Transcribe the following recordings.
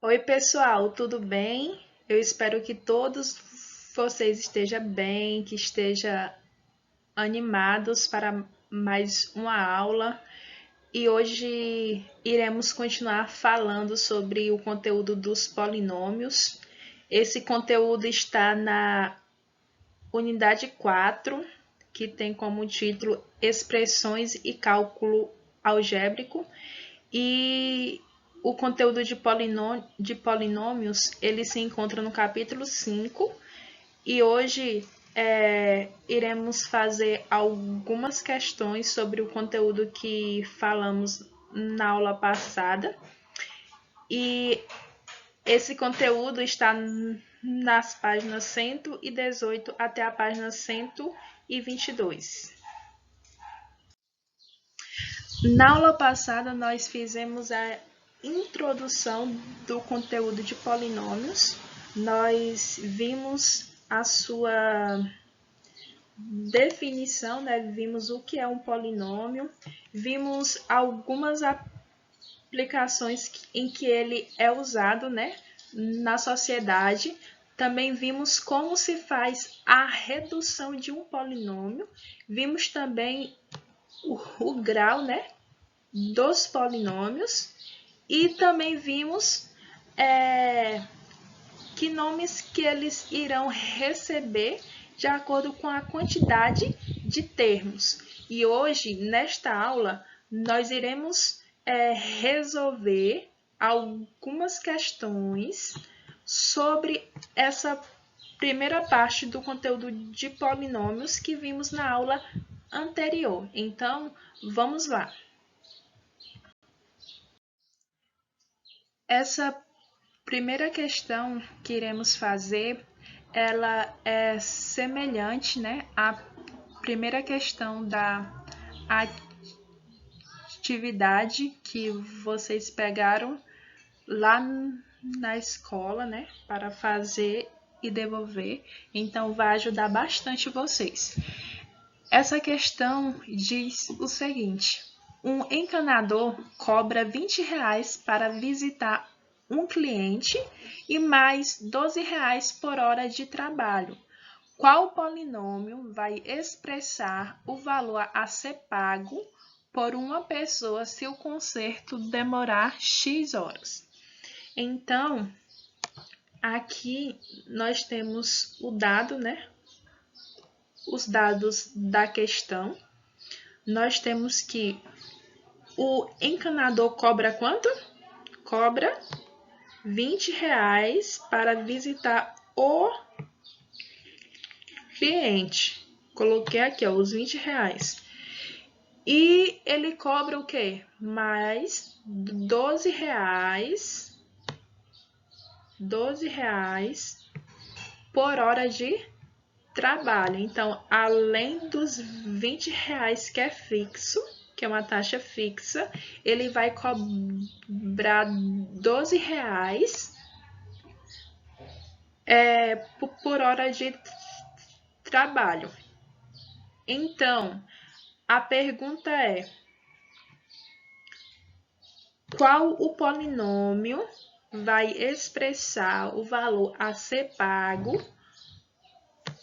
Oi, pessoal, tudo bem? Eu espero que todos vocês estejam bem, que estejam animados para mais uma aula. E hoje iremos continuar falando sobre o conteúdo dos polinômios. Esse conteúdo está na unidade 4, que tem como título Expressões e Cálculo Algébrico. E o conteúdo de polinômios, ele se encontra no capítulo 5 e hoje iremos fazer algumas questões sobre o conteúdo que falamos na aula passada. E esse conteúdo está nas páginas 118 até a página 122. Na aula passada, nós fizemos a introdução do conteúdo de polinômios. Nós vimos a sua definição, né? Vimos o que é um polinômio, vimos algumas aplicações em que ele é usado, né, na sociedade. Também vimos como se faz a redução de um polinômio. Vimos também o grau, né, dos polinômios e também vimos que nomes que eles irão receber de acordo com a quantidade de termos. E hoje, nesta aula, nós iremos resolver algumas questões sobre essa primeira parte do conteúdo de polinômios que vimos na aula anterior. Então, vamos lá. Essa primeira questão que iremos fazer, ela é semelhante, né, à primeira questão da atividade que vocês pegaram lá na escola, né, para fazer e devolver. Então, vai ajudar bastante vocês. Essa questão diz o seguinte: um encanador cobra R$ 20 para visitar um cliente e mais R$ 12 por hora de trabalho. Qual polinômio vai expressar o valor a ser pago por uma pessoa se o conserto demorar X horas? Então, aqui nós temos o dado, né? Os dados da questão. Nós temos que o encanador cobra quanto? Cobra R$ 20 para visitar o cliente. Coloquei aqui, ó, os R$ 20. E ele cobra o quê? Mais R$ 12 por hora de trabalho. Então, além dos R$ 20 que é fixo, que é uma taxa fixa, ele vai cobrar R$ 12 por hora de trabalho. Então, a pergunta é: qual o polinômio vai expressar o valor a ser pago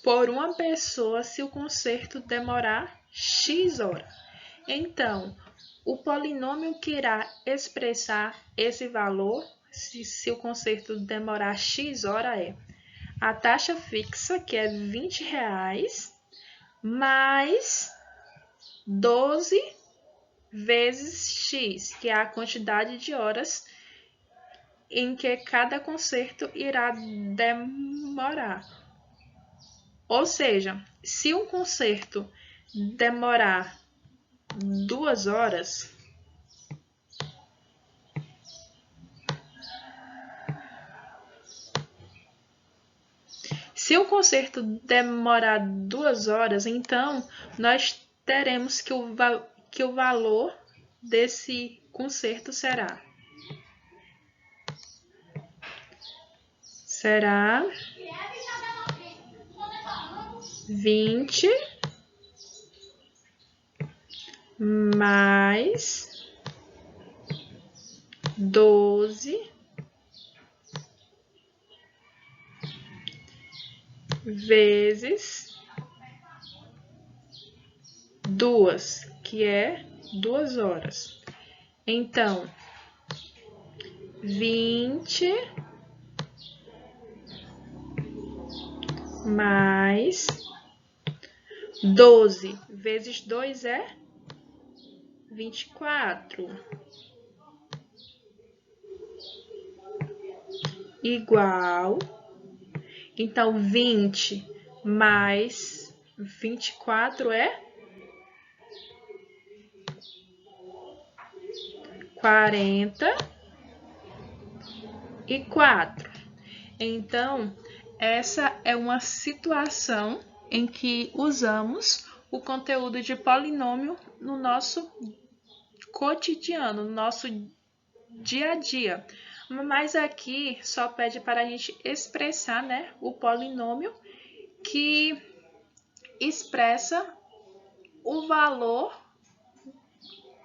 por uma pessoa se o conserto demorar X horas? Então, o polinômio que irá expressar esse valor, se o conserto demorar X horas, é a taxa fixa, que é R$ 20, mais 12 vezes X, que é a quantidade de horas em que cada conserto irá demorar. Ou seja, se um conserto demorar 2 horas, então nós teremos que o valor desse conserto será 20 mais 12 vezes 2, que é 2 horas. Então, 20 mais 12 vezes 2 é 24. Igual. Então, 20 mais 24 é 44. Então, essa é uma situação em que usamos o conteúdo de polinômio no nosso cotidiano, no nosso dia a dia. Mas aqui só pede para a gente expressar, né, o polinômio que expressa o valor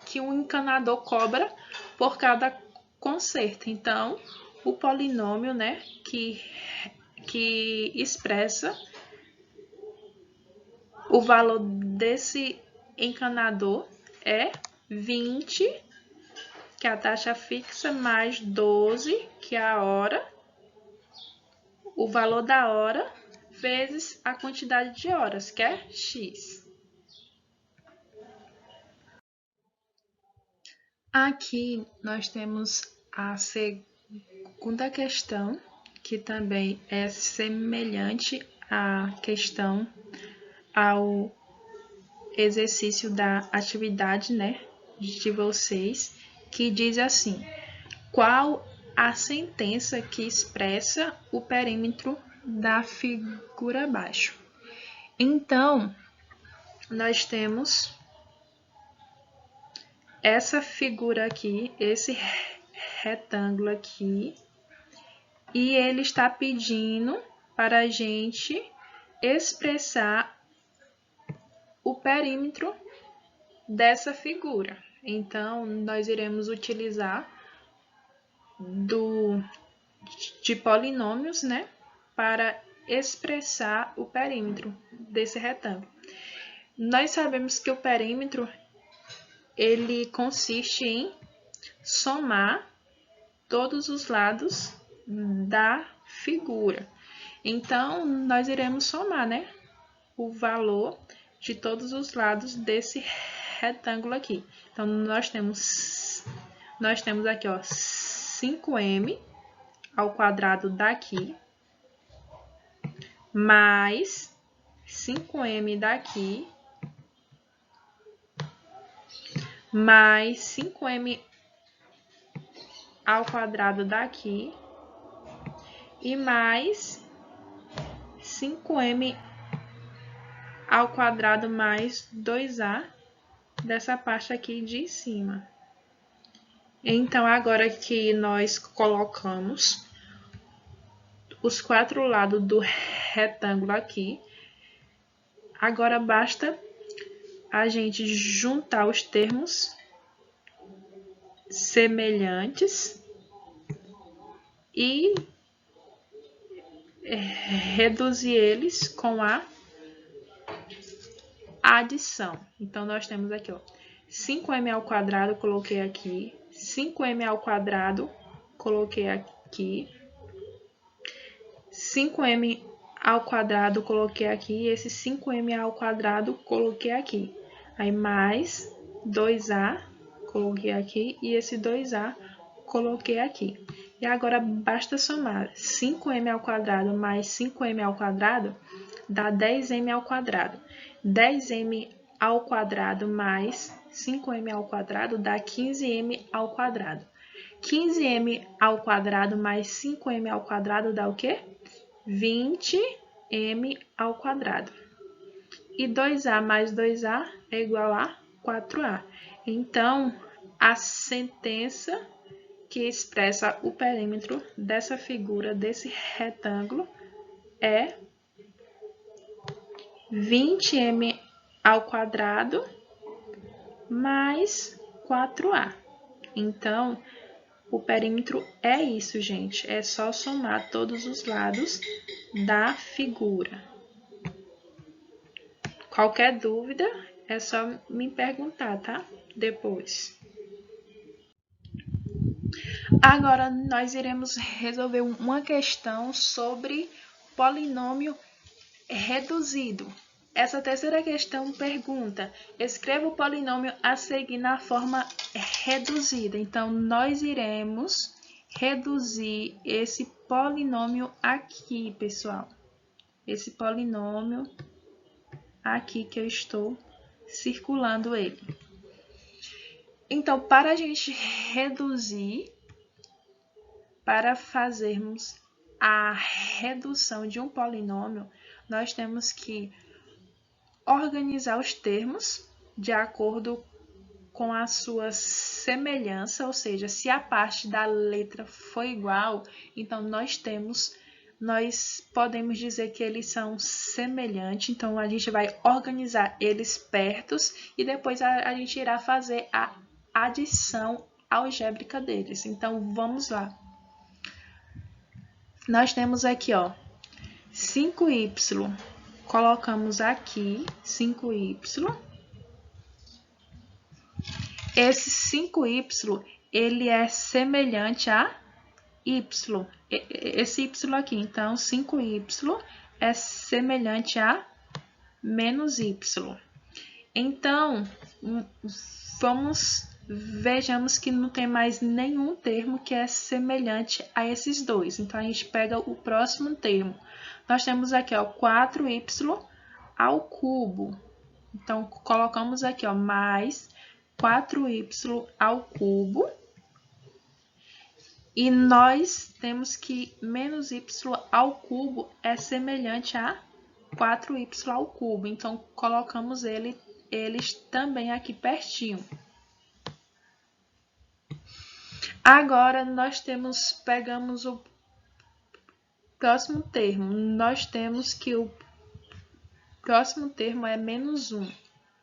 que o encanador cobra por cada conserto. Então, o polinômio, né, que expressa o valor desse encanador é 20, que é a taxa fixa, mais 12, que é a hora, o valor da hora, vezes a quantidade de horas, que é x. Aqui nós temos a segunda questão, que também é semelhante à questão ao exercício da atividade, né, de vocês, que diz assim: qual a sentença que expressa o perímetro da figura abaixo? Então, nós temos essa figura aqui, esse retângulo aqui, e ele está pedindo para a gente expressar o perímetro dessa figura. Então, nós iremos utilizar de polinômios, né, para expressar o perímetro desse retângulo. Nós sabemos que o perímetro ele consiste em somar todos os lados da figura. Então, nós iremos somar, né, o valor de todos os lados desse retângulo aqui. Então, nós temos aqui, ó, 5m ao quadrado daqui, mais 5m daqui, mais 5m ao quadrado daqui, e mais 5m ao quadrado mais 2a dessa parte aqui de cima. Então, agora que nós colocamos os 4 lados do retângulo aqui, agora basta a gente juntar os termos semelhantes e reduzir eles com a adição. Então, nós temos aqui, ó, 5m ao quadrado, coloquei aqui, 5m ao quadrado, coloquei aqui, 5m ao quadrado, coloquei aqui, e esse 5m ao quadrado, coloquei aqui. Aí, mais 2a, coloquei aqui, e esse 2a, coloquei aqui. E agora, basta somar 5m ao quadrado mais 5m ao quadrado, dá 10m ao quadrado. 10m ao quadrado mais 5m ao quadrado dá 15m ao quadrado. 15m ao quadrado mais 5m ao quadrado dá o quê? 20m ao quadrado. E 2a mais 2a é igual a 4a. Então, a sentença que expressa o perímetro dessa figura, desse retângulo, é 20m ao quadrado mais 4a. Então, o perímetro é isso, gente. É só somar todos os lados da figura. Qualquer dúvida é só me perguntar, tá? Depois. Agora nós iremos resolver uma questão sobre polinômio reduzido. Essa terceira questão pergunta: escreva o polinômio a seguir na forma reduzida. Então, nós iremos reduzir esse polinômio aqui, pessoal. Esse polinômio aqui que eu estou circulando ele. Então, para a gente reduzir, para fazermos a redução de um polinômio, nós temos que organizar os termos de acordo com a sua semelhança, ou seja, se a parte da letra for igual, então nós podemos dizer que eles são semelhantes, então a gente vai organizar eles pertos e depois a gente irá fazer a adição algébrica deles. Então vamos lá. Nós temos aqui, ó, 5y. Colocamos aqui 5y. Esse 5y, ele é semelhante a y. Esse y aqui, então, 5y é semelhante a menos y. Então, vejamos que não tem mais nenhum termo que é semelhante a esses dois. Então, a gente pega o próximo termo. Nós temos aqui, ó, 4y ao cubo. Então, colocamos aqui, ó, mais 4y ao cubo. E nós temos que menos y ao cubo é semelhante a 4y ao cubo. Então, colocamos eles também aqui pertinho. Agora, pegamos o próximo termo. Nós temos que o próximo termo é menos 1.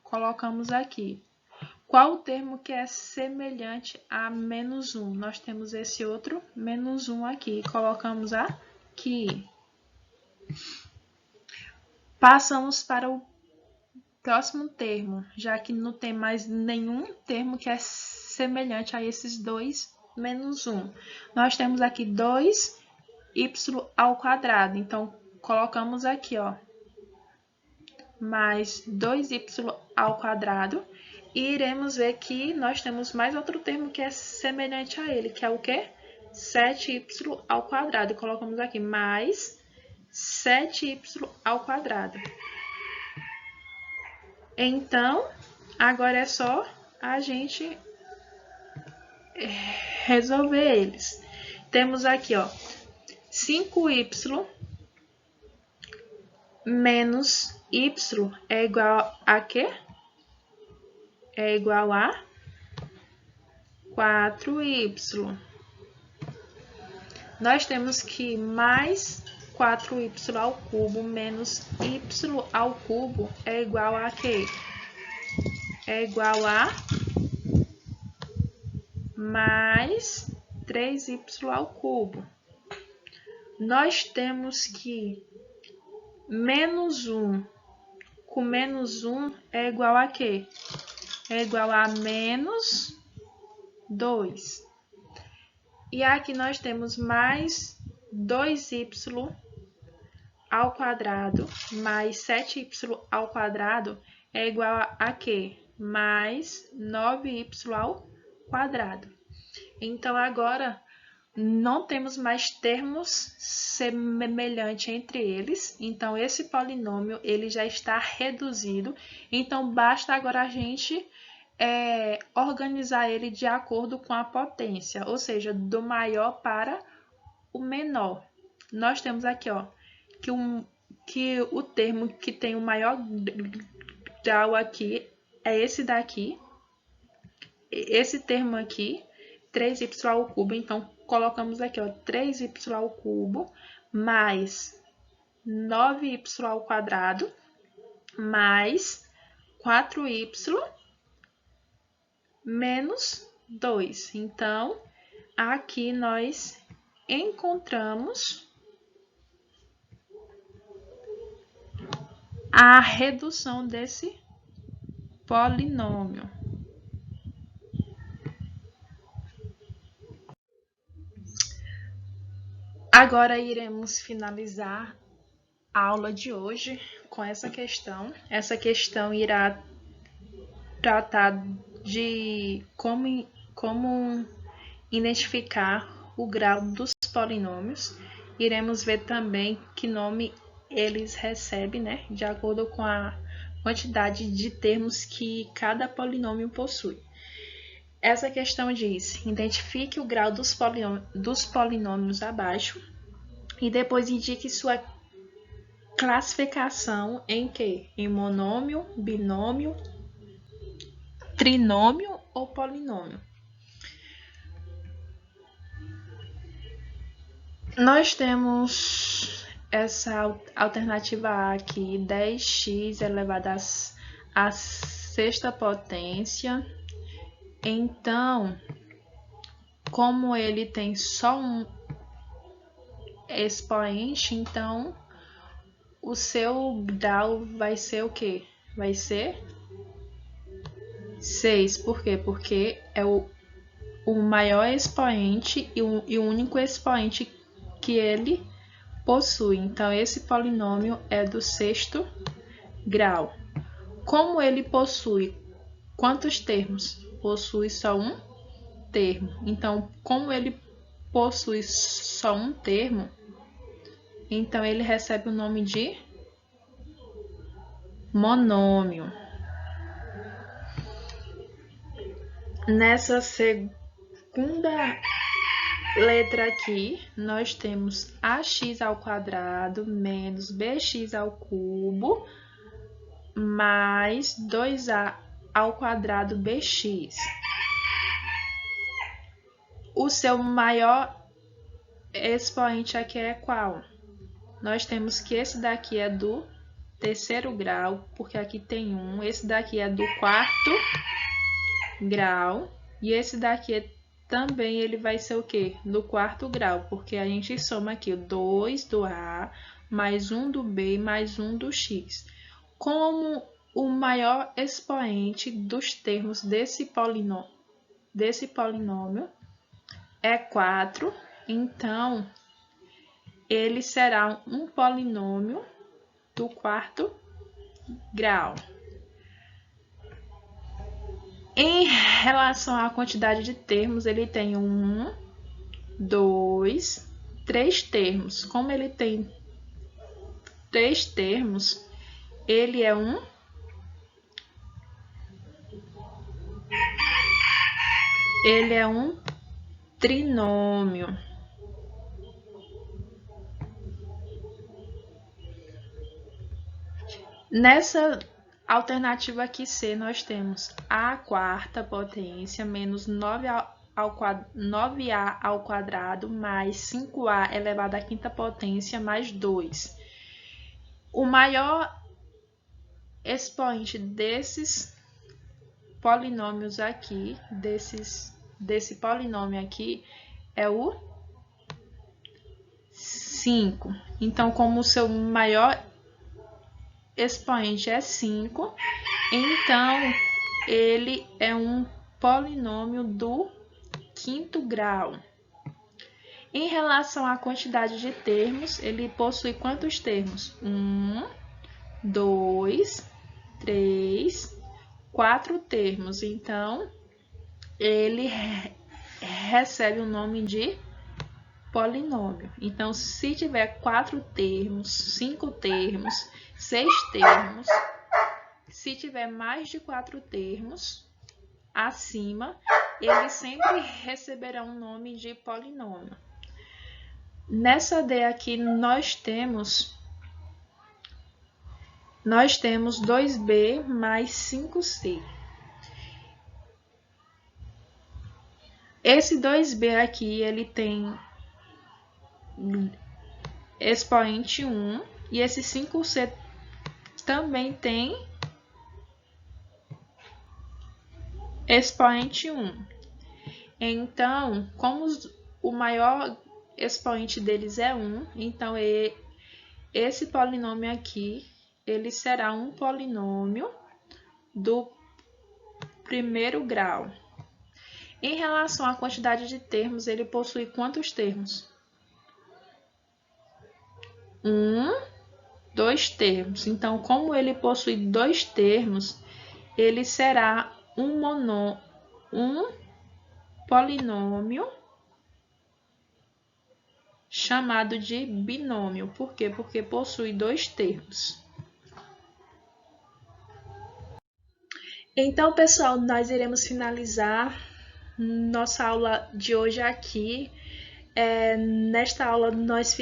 Colocamos aqui. Qual o termo que é semelhante a menos 1? Nós temos esse outro menos 1 aqui. Colocamos aqui. Passamos para o próximo termo, já que não tem mais nenhum termo que é semelhante a esses dois menos 1. Nós temos aqui 2y ao quadrado. Então, colocamos aqui, ó, mais 2y ao quadrado. E iremos ver que nós temos mais outro termo que é semelhante a ele, que é o quê? 7y ao quadrado. Colocamos aqui mais 7y ao quadrado. Então, agora é só a gente resolver eles. Temos aqui, ó, 5y menos y é igual a quê? É igual a 4y. Nós temos que mais 4y ao cubo menos y ao cubo é igual a quê? É igual a mais 3y ao cubo. Nós temos que menos 1 com menos 1 é igual a quê? É igual a menos 2. E aqui nós temos mais 2y ao quadrado mais 7y ao quadrado é igual a quê? Mais 9y ao quadrado. Então, agora, não temos mais termos semelhantes entre eles. Então, esse polinômio ele já está reduzido. Então, basta agora a gente organizar ele de acordo com a potência, ou seja, do maior para o menor. Nós temos aqui, ó, que o termo que tem o maior grau aqui é esse daqui. Esse termo aqui, 3y ao cubo, então colocamos aqui, ó, 3y ao cubo mais 9y ao quadrado mais 4y menos 2. Então, aqui nós encontramos a redução desse polinômio. Agora iremos finalizar a aula de hoje com essa questão. Essa questão irá tratar de como identificar o grau dos polinômios. Iremos ver também que nome eles recebem, né, de acordo com a quantidade de termos que cada polinômio possui. Essa questão diz: identifique o grau dos polinômios abaixo e depois indique sua classificação em que? Em monômio, binômio, trinômio ou polinômio. Nós temos essa alternativa A aqui, 10x elevado à sexta potência. Então, como ele tem só um expoente, então o seu grau vai ser o quê? Vai ser 6. Por quê? Porque é o maior expoente e o único expoente que ele possui. Então, esse polinômio é do sexto grau. Como ele possui quantos termos? Possui só um termo. Então, como ele possui só um termo, então ele recebe o nome de monômio. Nessa segunda letra aqui, nós temos ax ao quadrado menos bx ao cubo mais 2a ao quadrado bx. O seu maior expoente aqui é qual? Nós temos que esse daqui é do terceiro grau, porque aqui tem 1. Esse daqui é do quarto grau. E esse daqui também ele vai ser o quê? Do quarto grau, porque a gente soma aqui o 2 do A, mais 1 do B, mais 1 do X. Como o maior expoente dos termos desse polinômio é 4, então ele será um polinômio do quarto grau. Em relação à quantidade de termos, ele tem 1, 2, 3 termos. Como ele tem 3 termos, ele é um trinômio. Nessa alternativa aqui C, nós temos a quarta potência menos 9A ao quadrado mais 5A elevado à quinta potência mais 2. O maior expoente desses polinômios aqui, desse polinômio aqui, é o 5. Então, como o seu maior expoente é 5, então ele é um polinômio do quinto grau. Em relação à quantidade de termos, ele possui quantos termos? 1, 2, 3, 4 termos. Então, ele recebe o nome de polinômio. Então, se tiver 4 termos, 5 termos, 6 termos, se tiver mais de 4 termos acima, ele sempre receberá um nome de polinômio. Nessa D aqui, nós temos 2b mais 5c. Esse 2b aqui, ele tem expoente 1 e esse 5c também tem expoente 1. Então, como o maior expoente deles é 1, então esse polinômio aqui, ele será um polinômio do primeiro grau. Em relação à quantidade de termos, ele possui quantos termos? 2 termos. Então, como ele possui 2 termos, ele será um polinômio chamado de binômio. Por quê? Porque possui 2 termos. Então, pessoal, nós iremos finalizar nossa aula de hoje aqui. Nesta aula nós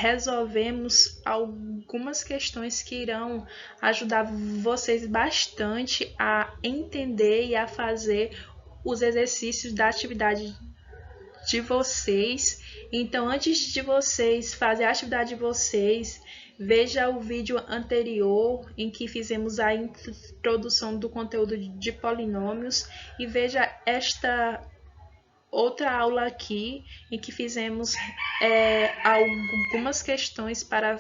resolvemos algumas questões que irão ajudar vocês bastante a entender e a fazer os exercícios da atividade de vocês. Então, antes de vocês fazerem a atividade de vocês, veja o vídeo anterior em que fizemos a introdução do conteúdo de polinômios e veja esta outra aula aqui em que fizemos algumas questões para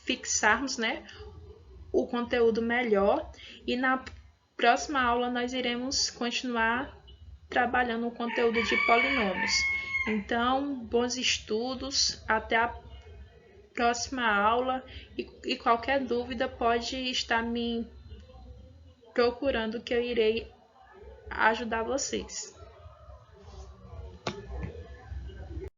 fixarmos, né, o conteúdo melhor, e na próxima aula nós iremos continuar trabalhando o conteúdo de polinômios. Então, bons estudos, até a próxima aula, e qualquer dúvida pode estar me procurando que eu irei ajudar vocês.